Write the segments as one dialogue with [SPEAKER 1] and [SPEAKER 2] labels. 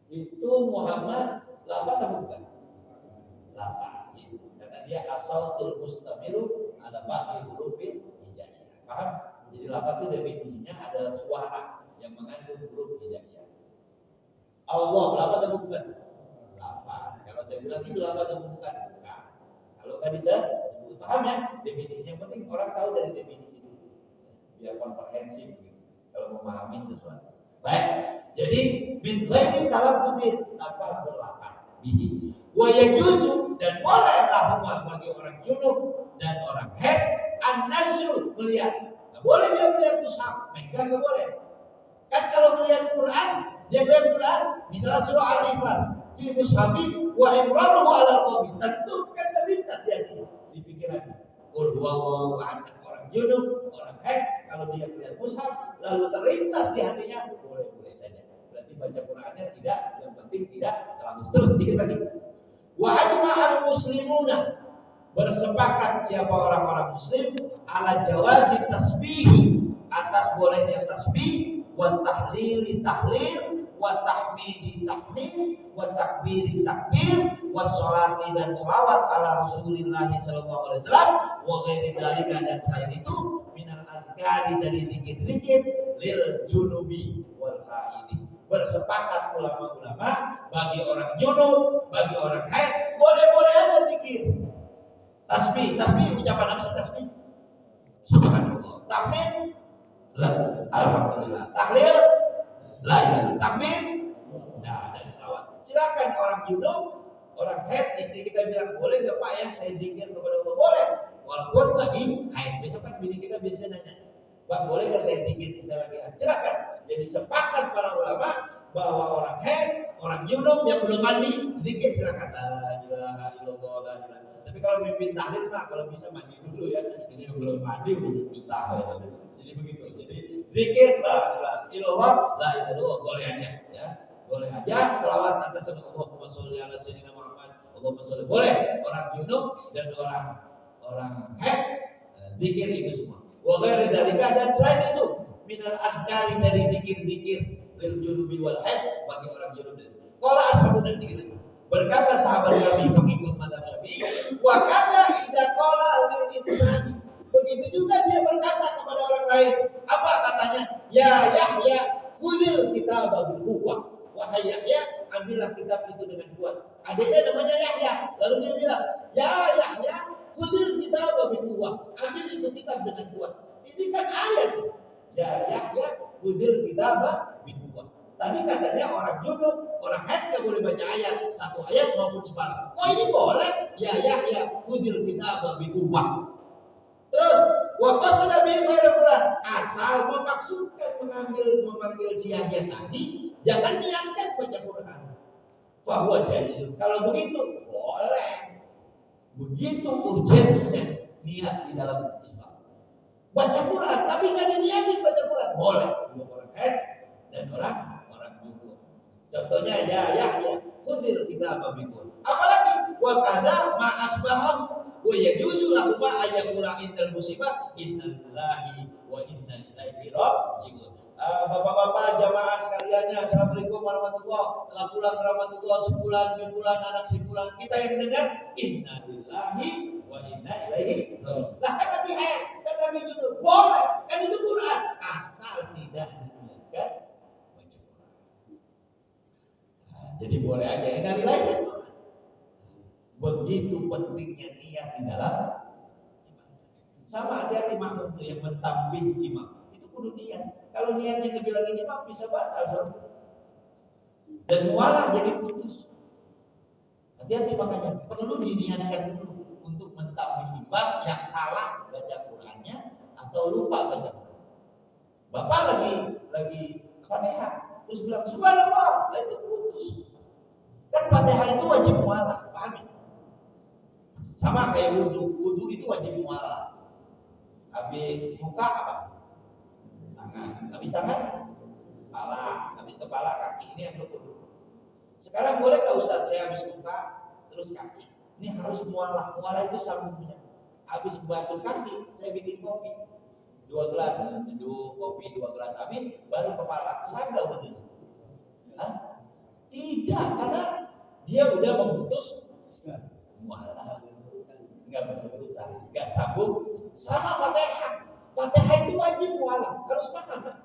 [SPEAKER 1] Itu Muhammad lafaz atau bukan? Lafaz. Karena dia as-sautul mustamiru ala ba'di hurufil hijaiyah. Paham? Jadi lafaz itu definisinya adalah suara yang mengandung huruf hijaiyah. Allah lafaz atau bukan? Lafaz. Kalau saya bilang itu lafaz atau bukan? Bukan. Kalau nggak bisa, paham ya? Definisinya yang penting orang tahu dari definisi dulu. Biar komprehensif gitu. Kalau memahami sesuatu. Baik. Jadi min ghairi talaffuzin tanpa berlafaz bihi. Wa yajuzu dan boleh lahuma bagi orang junub dan orang haid an-nazru melihat. Nah, boleh dia melihat mushaf, megang enggak boleh. Kan kalau melihat Quran, dia melihat Quran misalnya surah Al-Ikhlas fi mushafi wa imranuhu ala qawmi. Tentu kan terlintas dia di pikirannya. Qul huwallahu ahad. Orang junub, orang haid kalau dia melihat mushaf lalu terlintas di hatinya, boleh-boleh saja. Berarti baca Qur'annya tidak, yang penting tidak terlalu terus dikit lagi. Wa ajma'al muslimuna, bersepakat siapa orang-orang muslim ala jawazi tasbih, atas bolehnya tasbih, wa tahlili tahlil, wa tahmidi tahmid, wa takbiri takbir, wa sholati dan sholawat ala Rasulillah sallallahu alaihi wasallam, wa ghairi dzalika dan selain itu minal azkari dari zikir-zikir lil junubi wal haidi. Bersepakat ulama-ulama bagi orang junub, bagi orang haid, boleh-boleh aja zikir. Tasbih ucapan apa sih tasbih? Subhanallah. Tahmid, la, alhamdulillah. Tahlil, la ilaha. Takbir, nah, dan selawat. Silakan orang junub, orang haid, istri kita bilang boleh nggak Pak ya saya zikir kepada Allah? Boleh. Walaupun lagi haid. Besok kan bini kita biasanya nanya, Pak boleh nggak saya zikir saya lagi haid? Silakan. Jadi sepakat para ulama bahwa orang haid, orang junub yang belum mandi zikir silakan. La ilaha illallah, la ilaha. Tapi kalau mimpin tahlil mah kalau bisa mandi dulu ya. Jadi yang belum mandi udah mimpin tahlil. Jadi begitu. Jadi zikir la ilaha illallah, la ilaha illallah boleh aja ya. Boleh aja selawat atas Allahumma sholli ala sayyidina Muhammad. Allahumma sholli. Boleh orang junub dan orang haid zikir itu semua. Wa ghairi dzalika dan selain itu minal adhkari dari zikir-zikir lil junubi wal haid bagi orang junub. Qala ashabun dzikir. Berkata sahabat kami pengikut mazhab Syafi'i, wa kana idza qala lil insani. Begitu juga dia berkata kepada orang lain. Apa katanya? Ya Yahya, khudhil kitaba bil quwwah. Wahai Yahya, ambillah kitab itu dengan kuat. Adiknya namanya Yahya. Lalu dia bilang, ya Yahya, khudhil kitaba bil quwwah. Ambil itu kitab dengan kuat. Ini kan ayat. Ya Yahya, khudhil kitaba bil quwwah. Tadi katanya orang junub, orang haid nggak boleh baca ayat, satu ayat maupun separuh. Kok ini boleh? Ya Yahya, khudhil kitaba bil quwwah. Terus waqasada bil Quran, asal memaksudkan memanggil si Yahya tadi, jangan niatkan baca Quran. Bahwa jaiz. Kalau begitu boleh. Begitu urgensnya niat di dalam Islam. Baca Quran, tapi nggak diniatin baca Quran, boleh. Orang haid dan orang junub. Contohnya ya Yahya, khudhil kitaba bil Quran. Apalagi wa kadza ma asbahahu wa yajuzu lahu ma ayaqula indal musibah innallahi wa inna ilaihi raji'un. Bapak-bapak jamaah sekaliannya, assalamualaikum warahmatullahi. Telah pulang rahmatullah sebulan, bulan anak sebulan. Kita yang dengar innalillahi wa inna ilaihi raji'un. Lah kan tadi ayat, kan lagi junub. Boleh, kan itu Quran asal tidak diniatkan baca Quran. Jadi boleh aja innalillahi kan. Begitu pentingnya niat di dalam sama hati-hati makmum tuh yang mentambih imam itu kudu niat. Kalau niatnya kebilangin imam bisa batal dan mualah jadi putus. Hati-hati makanya perlu diniatkan dulu untuk mentambih imam yang salah baca Qurannya atau lupa baca Quran. Bapak lagi Fatihah terus bilang subhanallah, itu putus. Kan Fatihah itu wajib mualah, paham ya? Sama kayak wudu itu wajib mualah. Habis muka apa? Tangan. Habis tangan? Kepala. Habis kepala kaki. Ini yang rukun. Sekarang boleh gak Ustaz saya habis muka terus kaki? Ini harus mualah. Mualah itu sambungnya. Habis basuh kaki saya bikin kopi 2 gelas. Kopi 2 gelas habis baru kepala. Sah gak wudu? Tidak. Iya, karena dia udah memutus mualaf, nggak berurutan, nggak sambung. Sama Fatihah. Fatihah itu wajib mualaf, harus paham kan?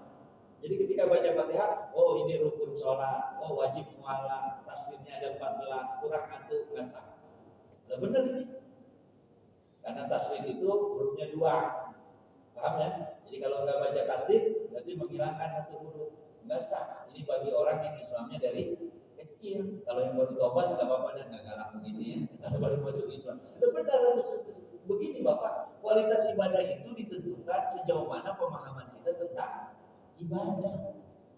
[SPEAKER 1] Jadi ketika baca Fatihah, oh ini rukun sholat, oh wajib mualaf, tasbihnya ada 14, kurang satu nggak sah. Nah, benar ini. Karena tasbih itu hurufnya 2. Paham ya? Jadi kalau nggak baca tasbih, berarti menghilangkan satu huruf. Nggak sah. Ini bagi orang yang Islamnya dari kecil. Kalau yang baru tobat nggak apa-apa dan nggak galak begini ya. Kalau baru masuk Islam, benar harus begini Bapak. Kualitas ibadah itu ditentukan sejauh mana pemahaman kita tentang ibadah.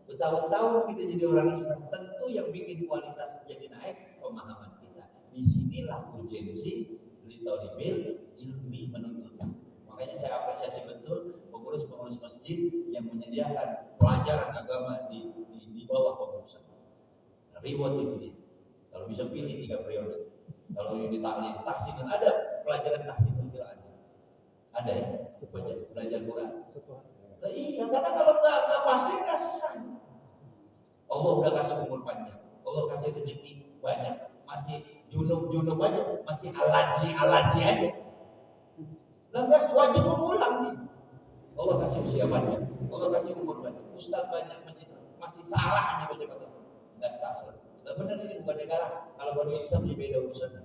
[SPEAKER 1] Bertahun-tahun kita jadi orang Islam, tentu yang bikin kualitas jadi naik pemahaman kita. Disinilah urgensi litolibil ilmi menuntut. Makanya saya apresiasi betul pengurus-pengurus masjid yang menyediakan pelajaran agama di bawah pengurusan. Reward itu dia. Kalau bisa pilih 3 periode. Kalau yang ditaklim tahsin ada pelajaran tahsin Quran. Ada ya? Belajar Quran. Nah, iya, karena kalau nggak pasti nggak sah. Allah udah kasih umur panjang, Allah kasih rezeki banyak, masih junub aja, masih alasi aja. Lantas wajib mengulang nih. Allah kasih usia panjang, Allah kasih umur banyak, ustaz banyak, masih salah hanya baca-baca. Nggak sah. Nah, benar ini bukan negara. Kalau baru Islam jadi beda urusan.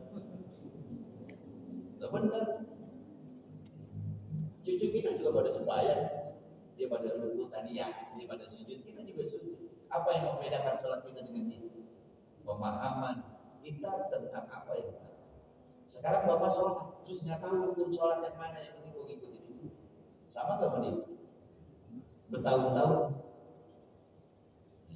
[SPEAKER 1] Nah, benar. Cucu kita juga pada sembahyang, dia pada rukuk tadi ya, dia pada sujud, kita juga sujud. Apa yang membedakan sholat kita dengan dia? Pemahaman kita tentang apa yang kita. Sekarang Bapak sholat, terus nggak tahu rukun sholat yang mana yang penting gue ikutin dulu. Sama nggak Pak? Bertahun-tahun.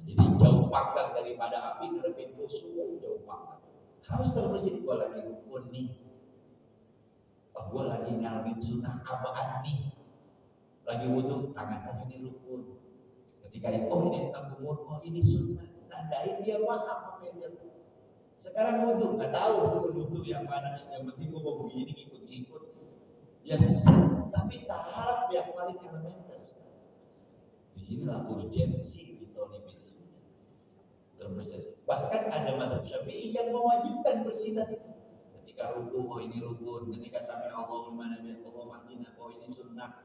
[SPEAKER 1] Jadi jauh panggang daripada api ngarepin musuh, jauh panggang. Harus terbersih. Gue lagi rukun nih. Gue lagi ngalamin sunnah apaan nih? Lagi wudhu, tangan lagi ini rukun. Ketika ini, oh ini tentang umur, oh ini sunnah. Nandain dia paham apa yang dia. Sekarang wudhu, nggak tahu wudhu yang mana. Yang penting gue mau begini, ikut-ikut. Ya sah, tapi tahap yang paling elementer. Di sinilah urgensi ditolibil terbersih. Bahkan ada mazhab Syafi'i yang mewajibkan bersinar itu. Ketika rukun, oh ini rukun. Ketika sami Allahu liman hamidah, oh ini sunnah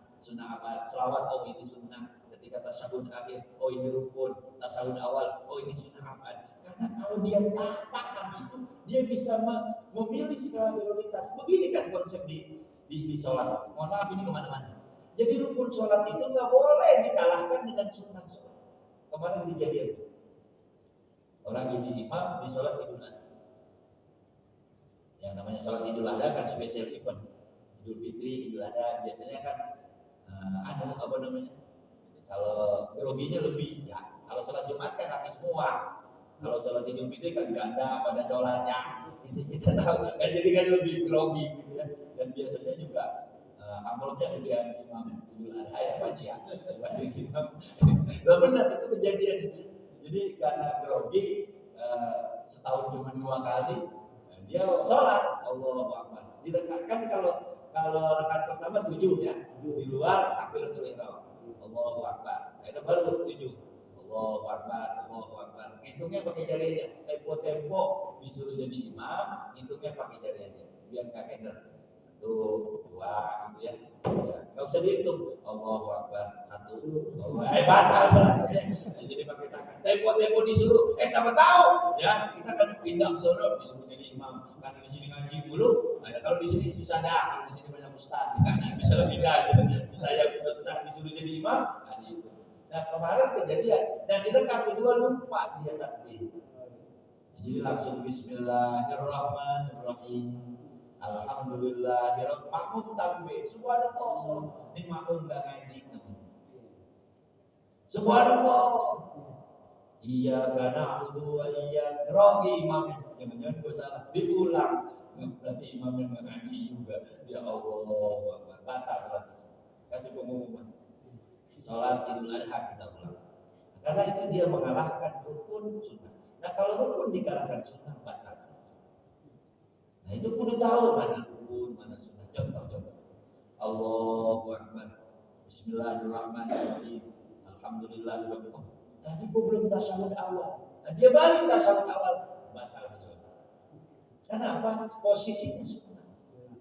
[SPEAKER 1] apa? Selawat, oh ini sunnah. Ketika tasyahud akhir, oh ini rukun. Tasyahud awal, oh ini sunnah apa? Karena kalau dia paham itu, dia bisa memilih skala prioritas. Begini kan konsep di sholat. Mohon maaf ini kemana-mana. Jadi rukun sholat itu nggak boleh dikalahkan dengan sunnah sholat. Kemarin kejadian orang jadi imam di sholat Idul Adha. Yang namanya sholat Idul Adha kan spesial event. Idul Fitri, Idul Adha biasanya kan apa namanya? Kalau groginya lebih ya. Kalau sholat Jumat kan habis semua. Kalau sholat Idul Fitri kan ganda pada sholatnya. Itu kita tahu kan jadi kan lebih grogi gitu ya. Dan biasanya juga amplopnya kemudian imam Idul Adha ya Pak Ji ya. Baju imam. Nah, benar itu kejadian itu. Jadi karena grogi setahun cuma 2 kali dia sholat Allahu Akbar. Didekatkan kalau rakaat pertama 7 ya. Di luar takbiratul ihram. Allahu Akbar. Itu baru 7. Allahu Akbar, Allahu Akbar. Hitungnya pakai jari aja. Tempo disuruh jadi imam, hitungnya pakai jari aja. Biar enggak keder. 1, 2 gitu ya. Enggak usah dihitung. Allahu Akbar. 1. Batal sholatnya. Jadi pakai tangan. Tempo disuruh. Siapa tahu ya, kita kan pindah sono disuruh jadi imam. Karena di sini ngaji dulu. Nah, kalau di sini susah dah, kalau di sini banyak ustaz, kita bisa lebih dah gitu. Saya suatu saat disuruh jadi imam, itu. Nah, kemarin kejadian dan di rakaat kedua lupa dia takbir. Jadi langsung bismillahirrahmanirrahim. Alhamdulillahirabbil makmum takbir. Subhanallah. Ini makmum enggak ngaji. Subhanallah. Iya karena na'budu wa iya grogi imamnya. Jangan-jangan gue salah. Diulang. Berarti imamnya nggak ngaji juga. Ya Allah, batal. Kasih pengumuman. Sholat Idul Adha kita ulang. Karena itu dia mengalahkan rukun sunnah. Nah kalau rukun dikalahkan sunnah batal. Nah itu kudu tahu mana rukun, mana sunnah. Contoh. Allahu Akbar. Bismillahirrahmanirrahim. Alhamdulillahirabbil alamin. Tadi gue belum tasyahud awal. Nah, dia balik tasyahud awal. Kenapa? Posisinya sunnah.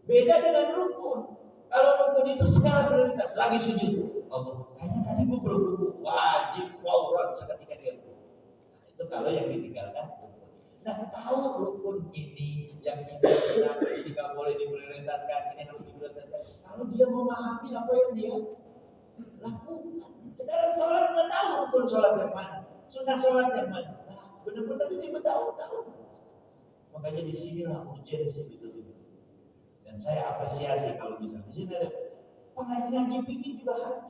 [SPEAKER 1] Beda dengan rukun. Kalau rukun itu skala prioritas, lagi sujud. Oh, kayaknya tadi gue belum rukun. Wajib fauran seketika dia rukun. Nah, itu kalau yang ditinggalkan rukun. Nah, tahu rukun ini, yang ini nggak boleh diprioritaskan, ini harus diprioritaskan. Kalau dia memahami apa yang dia lakukan. Sekarang sholat nggak tahu rukun sholat yang mana, sunnah sholat yang mana. Nah, benar-benar ini bertahun-tahun. Makanya di sinilah urgensi betul-betul. Dan saya apresiasi kalau bisa di sini ada ngaji fikih juga harus.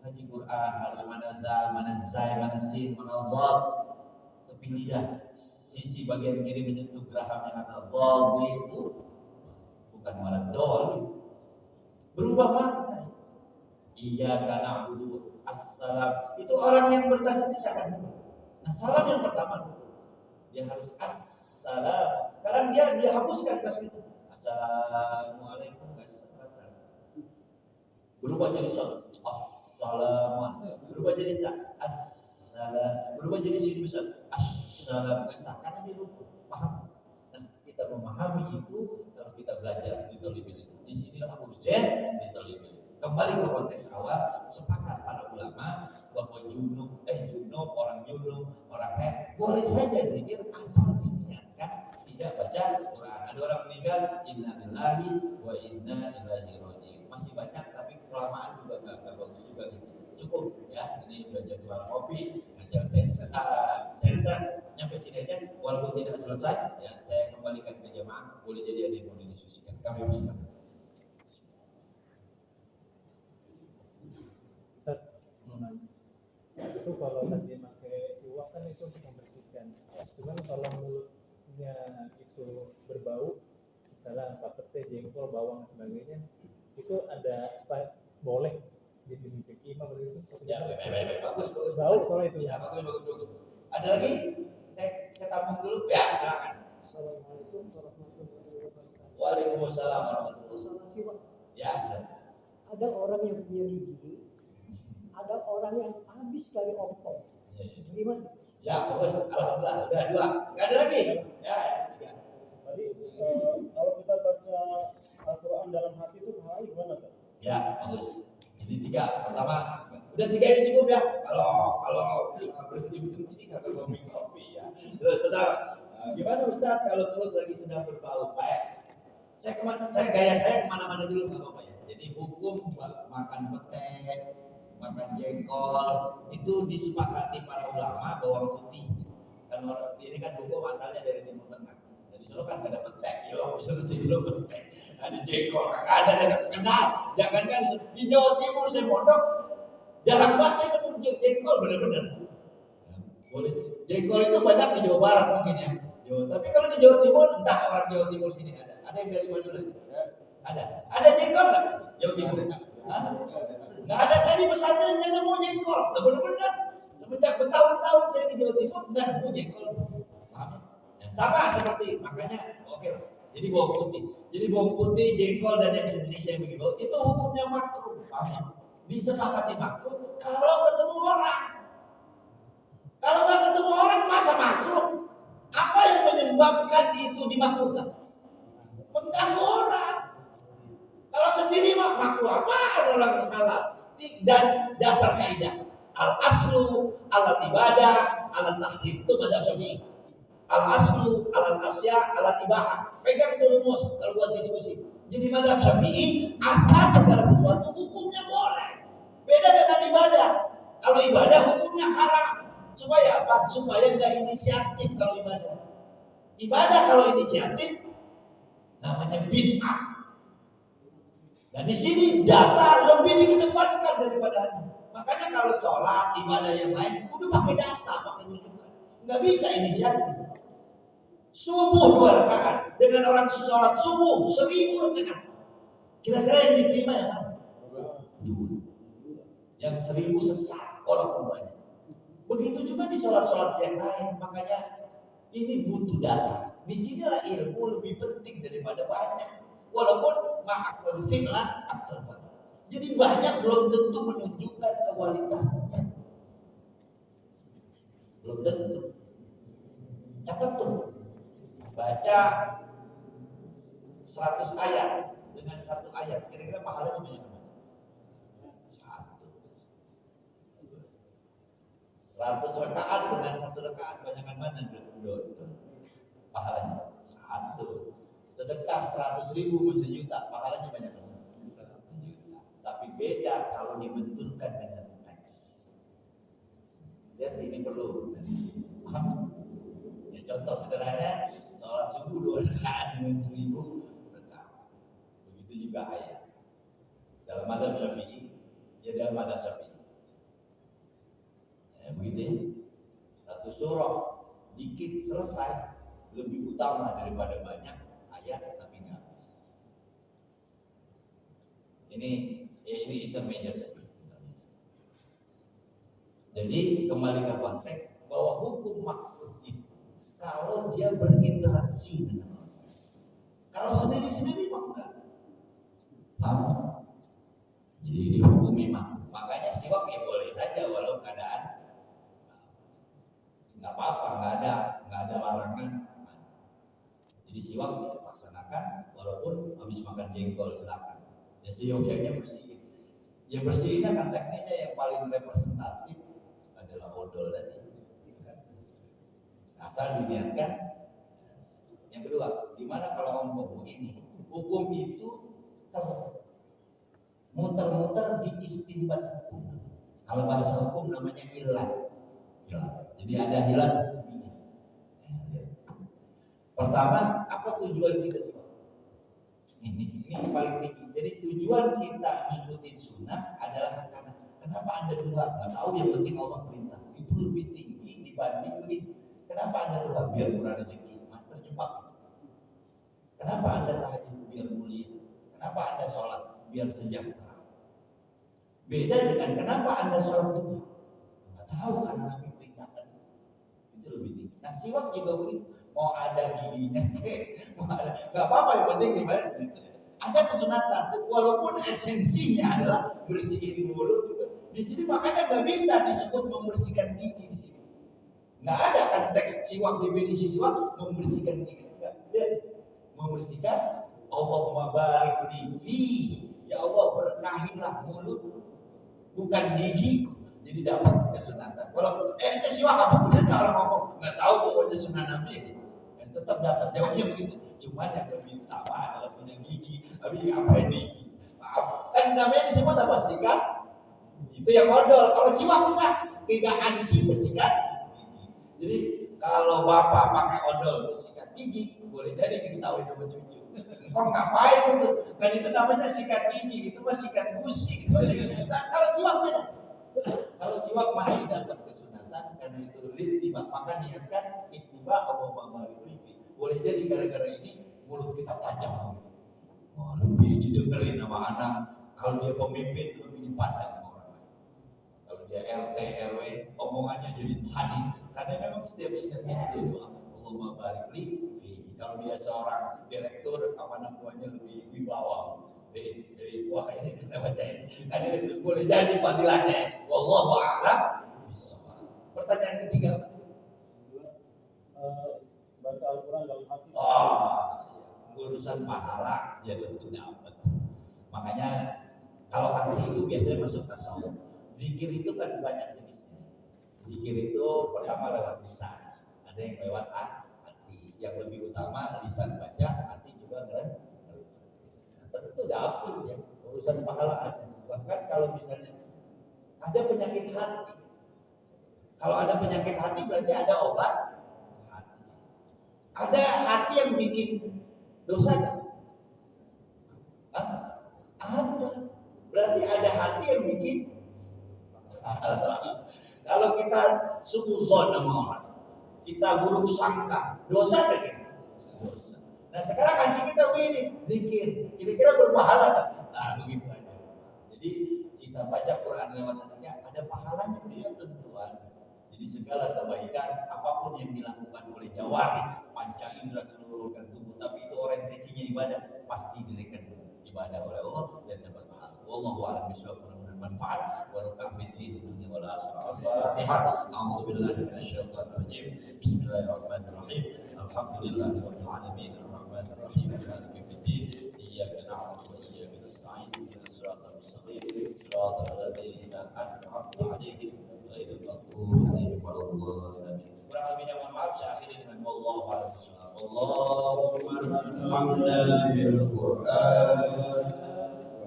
[SPEAKER 1] Ngaji Quran harus mana dal, mana zai, mana sin, mana dhad. Tapi lidah sisi bagian kiri menyentuh geraham yang ada dhad itu bukan malah dol. Berubah makna. Iya karena butuh assalam. Itu orang yang bertasbih sangat. Nah, salam yang pertama dia harus assalam. Sekarang dia hapuskan tasbih. Assalamualaikum warahmatullahi. Berubah jadi assalamualaikum. Berubah jadi assalam. Berubah jadi sini besar. Assalam besar karena dia lupa. Paham? Nah, kita memahami itu kalau kita belajar di tolibin itu. Di sinilah urgen di tolibin. Kembali ke konteks awal, sepakat para ulama bahwa junub, orang boleh saja zikir asal diniatkan tidak baca Quran. Ada orang meninggal, inna lillahi wa inna ilaihi raji'un. Masih banyak tapi kelamaan juga nggak bagus juga. Cukup ya, ini udah jadwal kopi, ngajar teh. Saya rasa nyampe sini aja, walaupun tidak selesai, ya saya kembalikan ke jemaah. Boleh jadi ada yang mau didiskusikan. Kami bersama.
[SPEAKER 2] Itu kalau tadi pakai siwak kan itu untuk membersihkan. Cuman kalau mulutnya itu berbau, misalnya pete, jengkol, bawang dan sebagainya, itu ada apa? Boleh disimpan imam begitu?
[SPEAKER 1] Ya, bagus.
[SPEAKER 2] Bau soalnya itu.
[SPEAKER 1] Ya, bagus. Ada lagi? Saya tampung dulu. Ya, silakan.
[SPEAKER 3] Assalamualaikum warahmatullahi wabarakatuh.
[SPEAKER 1] Waalaikumsalam warahmatullahi
[SPEAKER 3] wabarakatuh.
[SPEAKER 1] Ya.
[SPEAKER 3] Ada orang yang punya gigi, ada orang yang habis dari ompong. Gimana?
[SPEAKER 1] Ya, bagus. Alhamdulillah. Udah dua. Nggak ada lagi? Ya, tiga.
[SPEAKER 4] Tadi kalau kita baca Al-Quran dalam hati itu pahalanya gimana, Pak?
[SPEAKER 1] Ya, bagus. Jadi tiga. Pertama, udah tiga ini cukup ya. Kalau berhenti kagak mau minum kopi ya. Terus pertama, gimana Ustaz kalau mulut lagi sedang berbau? Baik. Gaya saya kemana-mana dulu nggak apa-apa ya. Jadi hukum makan petai, makan jengkol itu disepakati para ulama bawang putih. Kan ini kan hukum asalnya dari Timur Tengah. Jadi selalu kan ada petai, petai, ada jengkol, ada kenal. Jangankan di Jawa Timur saya mondok, jarang banget saya ketemu jengkol benar-benar. Boleh. Jengkol itu banyak di Jawa Barat mungkin ya. Tapi kalau di Jawa Timur, entah orang Jawa Timur sini ada. Ada yang dari Madura sih? Ada jengkol nggak? Jawa Timur? Nggak ada. Saya di pesantren nggak nemu jengkol. Benar-benar. Semenjak bertahun-tahun saya di Jawa Timur nggak nemu jengkol. Sama seperti makanya oke. Jadi bawang putih, jengkol dan yang Indonesia yang begitu itu hukumnya makruh. Disepakati makruh kalau ketemu orang. Kalau nggak ketemu orang masa makruh? Apa yang menyebabkan itu dimakruhkan? Mengganggu orang. Kalau sendiri mah makruh apa? Ada orang halal. Dan dasar kaidah al aslu al ibadah al tahrim itu madzhab Syafi'i. Al aslu al asya al ibahah. Pegang itu rumus kalau buat diskusi. Jadi madzhab Syafi'i asal segala sesuatu hukumnya boleh. Beda dengan ibadah. Kalau ibadah hukumnya haram. Supaya apa? Supaya nggak inisiatif kalau ibadah. Ibadah kalau inisiatif namanya bid'ah. Nah di sini data lebih dikedepankan daripada makanya kalau sholat ibadah yang lain udah pakai data, pakai rujukan. Nggak bisa inisiatif. Subuh 2 rakaat dengan orang sholat subuh 1000 rakaat. Kira-kira yang diterima yang mana? Yang 1000 sesat orang banyak. Begitu juga di sholat-sholat yang lain. Makanya ini butuh data. Di sinilah ilmu lebih penting daripada banyak. Walaupun ma'akul fi'lan aktul fadl. Jadi banyak belum tentu menunjukkan kualitasnya. Belum tentu. Catat tuh. Baca 100 ayat dengan 1 ayat, kira-kira pahalanya banyak mana? 100 rakaat dengan 1 rakaat banyakan mana? Pahalanya 1. Sedekah 100.000 1 juta, pahalanya banyak mana? 1 juta. Tapi beda kalau dibenturkan dengan teks. Lihat ini perlu paham. Ya, contoh sederhana, sholat subuh 2 rakaat dengan 1000 rakaat. Begitu juga ayat. Dalam mazhab Syafi'i, ya dalam mazhab Syafi'i. Ya, begitu ya. 1 surah dikit selesai lebih utama daripada banyak ayat tapi nggak habis. Ini intermediate saja. Jadi kembali ke konteks bahwa hukum makruh itu kalau dia berinteraksi dengan orang. Kalau sendiri-sendiri mah enggak. Paham? Jadi dihukumi makruh. Makanya siwak ya boleh saja walau keadaan nggak apa-apa, nggak ada larangan. Jadi siwak bisa laksanakan walaupun habis makan jengkol silakan. Ya seyogyanya bersihin. Ya bersihinnya kan teknisnya yang paling representatif adalah odol tadi. Asal diniatkan. Yang kedua, gimana kalau ngomong ini? Hukum itu muter-muter di istinbat hukum. Kalau bahasa hukum namanya ilat. Jadi ada ilat hukumnya. Pertama, apa tujuan kita sih? Ini paling tinggi. Jadi tujuan kita ikutin sunnah adalah karena kenapa Anda dua? Nggak tahu, yang penting Allah perintah. Itu lebih tinggi dibanding ini. Kenapa Anda dua? Biar murah rezeki, terjebak. Kenapa Anda tahajud? Biar mulia. Kenapa Anda sholat? Biar sejahtera. Beda dengan kenapa Anda sholat duha? Nggak tahu karena Nabi perintahkan. Itu lebih tinggi. Nah siwak juga begitu. Mau ada giginya, nggak apa-apa, yang penting gimana? Ada kesunatan, walaupun esensinya adalah bersihin mulut gitu. Di sini makanya nggak bisa disebut membersihkan gigi di sini. Nggak ada kan teks siwak, definisi siwak membersihkan gigi. Dia membersihkan Allahumma barik li, ya Allah berkahilah mulut, bukan gigiku. Jadi dapat kesunatan. Walaupun itu siwak apa pun orang ngomong nggak tahu pokoknya sunnah Nabi. Tetap dapat jawabnya begitu. Cuma yang lebih utama adalah punya gigi. Tapi apa ini? Maaf. Kan namanya disebut apa? Sikat. Itu yang odol. Kalau siwak enggak. Tidak ansi bersikat gigi. Jadi kalau bapak pakai odol untuk sikat gigi, boleh jadi diketahui sama cucu. Kok ngapain itu? Kan itu namanya sikat gigi. Itu mah sikat gusi. Nah, kalau siwak beda. Kalau siwak masih dapat kesunatan karena itu littiba, maka niatkan ittiba Allahumma barik li. Boleh jadi gara-gara ini mulut kita tajam. Oh, lebih didengerin sama anak. Kalau dia pemimpin lebih dipandang sama orang lain. Kalau dia RT RW omongannya jadi hadir. Karena memang setiap sikatnya dia doa Allahumma barik li. Kalau dia seorang direktur, anak buahnya lebih wibawa. Wah ini kenapa jadi? Karena itu boleh jadi fadilahnya. Wallahu a'lam. Pertanyaan ketiga.
[SPEAKER 4] Baca Al-Quran dalam hati.
[SPEAKER 1] Urusan pahala ya tentu dapat. Makanya kalau hati itu biasanya masuk tasawuf. Zikir itu kan banyak jenisnya. Zikir itu pertama lewat lisan, ada yang lewat hati. Yang lebih utama lisan baca, hati juga kan. Tentu dapat ya urusan pahala ada. Bahkan kalau misalnya ada penyakit hati, kalau ada penyakit hati berarti ada obat hati. Ada hati yang bikin dosa kan? Ada. Berarti ada hati yang bikin. Kalau kita suudzon sama orang, kita buruk sangka, dosa kan? Nah sekarang kasih kita begini, zikir, kira-kira berpahala kan? Nah begitu aja. Jadi kita baca Quran lewat hatinya, ada pahalanya dia tentuan. Jadi segala kebaikan apapun yang dilakukan oleh jawari, panca indera seluruh organ tubuh, tapi itu orientasinya ibadah, pasti diberikan ibadah oleh Allah dan dapat pahala. Wallahu a'lam bishawab, mudah-mudahan manfaat. Barakah fiddin dunia wal akhirah. Al-Fatihah. A'udzubillahi minasyaitonir rajim. Bismillahirrahmanirrahim. Alhamdulillahirabbil alamin. Arrahmanirrahim. Maliki yaumiddin. saya akhiri dengan wallahu a'lam bishawab. Allahumma hamdana bil Qur'an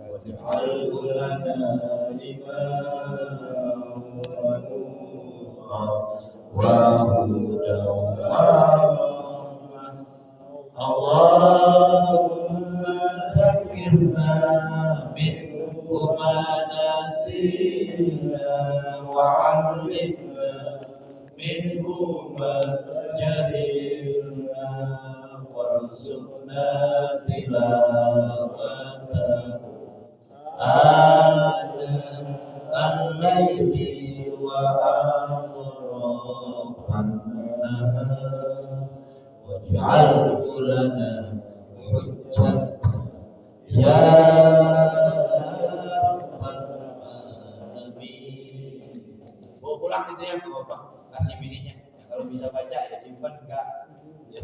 [SPEAKER 1] waj'alhu lana imaman wa nuran wa hudan wa rahmah. Allahumma dzakirna minhu ma nasina wa 'allimna minhu ma jahilna warzuqna tilawatahu ana al-layli wa atrafan nahar waj'alhu lana hujjatan ya rabbal alamin. Bawa pulang itu ya Bapak, kasih bininya. Kalau bisa baca ya simpan enggak. Ya.